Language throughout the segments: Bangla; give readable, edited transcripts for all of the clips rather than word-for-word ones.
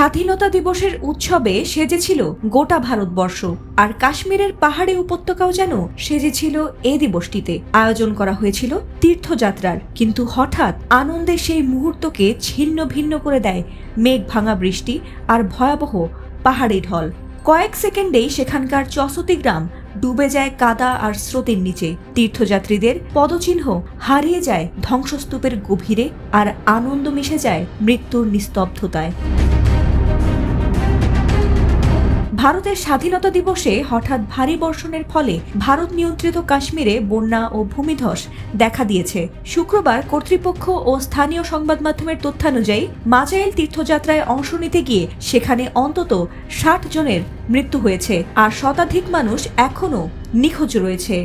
স্বাধীনতা দিবসের উৎসবে সেজেছিল গোটা ভারতবর্ষ, আর কাশ্মীরের পাহাড়ি উপত্যকাও যেন সেজেছিল এ দিবসটিতে। আয়োজন করা হয়েছিল তীর্থযাত্রার, কিন্তু হঠাৎ আনন্দে সেই মুহূর্তকে ছিন্ন ভিন্ন করে দেয় মেঘ ভাঙা বৃষ্টি আর ভয়াবহ পাহাড়ি ঢল। কয়েক সেকেন্ডেই সেখানকার চসতি গ্রাম ডুবে যায় কাদা আর স্রোতের নিচে। তীর্থযাত্রীদের পদচিহ্ন হারিয়ে যায় ধ্বংসস্তূপের গভীরে, আর আনন্দ মিশে যায় মৃত্যুর নিস্তব্ধতায়। ভারতের স্বাধীনতা দিবসে হঠাৎ ভারী বর্ষণের ফলে ভারত নিয়ন্ত্রিত কাশ্মীরে বন্যা ও ভূমিধস দেখা দিয়েছে। শুক্রবার কর্তৃপক্ষ ও স্থানীয় সংবাদ মাধ্যমের তথ্যানুযায়ী মাজাইল তীর্থযাত্রায় অংশ নিতে গিয়ে সেখানে অন্তত ৬০ জনের মৃত্যু হয়েছে, আর শতাধিক মানুষ এখনও নিখোঁজ রয়েছে।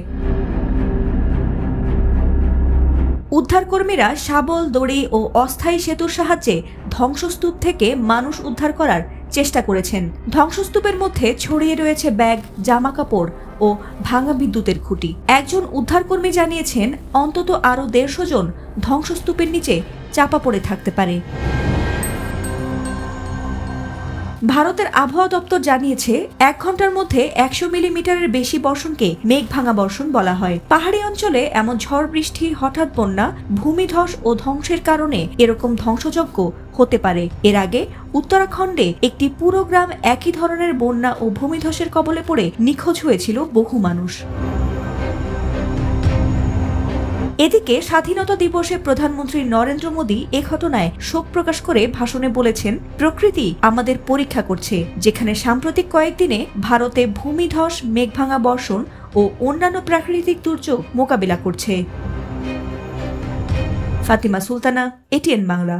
উদ্ধারকর্মীরা শাবল, দড়ি ও অস্থায়ী সেতুর সাহায্যে ধ্বংসস্তূপ থেকে মানুষ উদ্ধার করার চেষ্টা করেছেন। ধ্বংসস্তূপের মধ্যে ছড়িয়ে রয়েছে ব্যাগ, জামাকাপড় ও ভাঙা বিদ্যুতের খুঁটি। একজন উদ্ধারকর্মী জানিয়েছেন অন্তত আরও ১৫০ জন ধ্বংসস্তূপের নিচে চাপা পড়ে থাকতে পারে। ভারতের আবহাওয়া দপ্তর জানিয়েছে ১ ঘন্টার মধ্যে ১০০ মিলিমিটারের বেশি বর্ষণকে মেঘ ভাঙা বর্ষণ বলা হয়। পাহাড়ি অঞ্চলে এমন ঝড় বৃষ্টি, হঠাৎ বন্যা, ভূমিধস ও ধ্বংসের কারণে এরকম ধ্বংসযজ্ঞ হতে পারে। এর আগে উত্তরাখণ্ডে একটি পুরো গ্রাম একই ধরনের বন্যা ও ভূমিধসের কবলে পড়ে নিখোঁজ হয়েছিল বহু মানুষ। এদিকে স্বাধীনতা দিবসে প্রধানমন্ত্রী নরেন্দ্র মোদী এ ঘটনায় শোক প্রকাশ করে ভাষণে বলেছেন, প্রকৃতি আমাদের পরীক্ষা করছে, যেখানে সাম্প্রতিক কয়েকদিনে ভারতে ভূমিধস, মেঘভাঙা বর্ষণ ও অন্যান্য প্রাকৃতিক দুর্যোগ মোকাবিলা করছে। ফাতিমা সুলতানা, এটিএন বাংলা।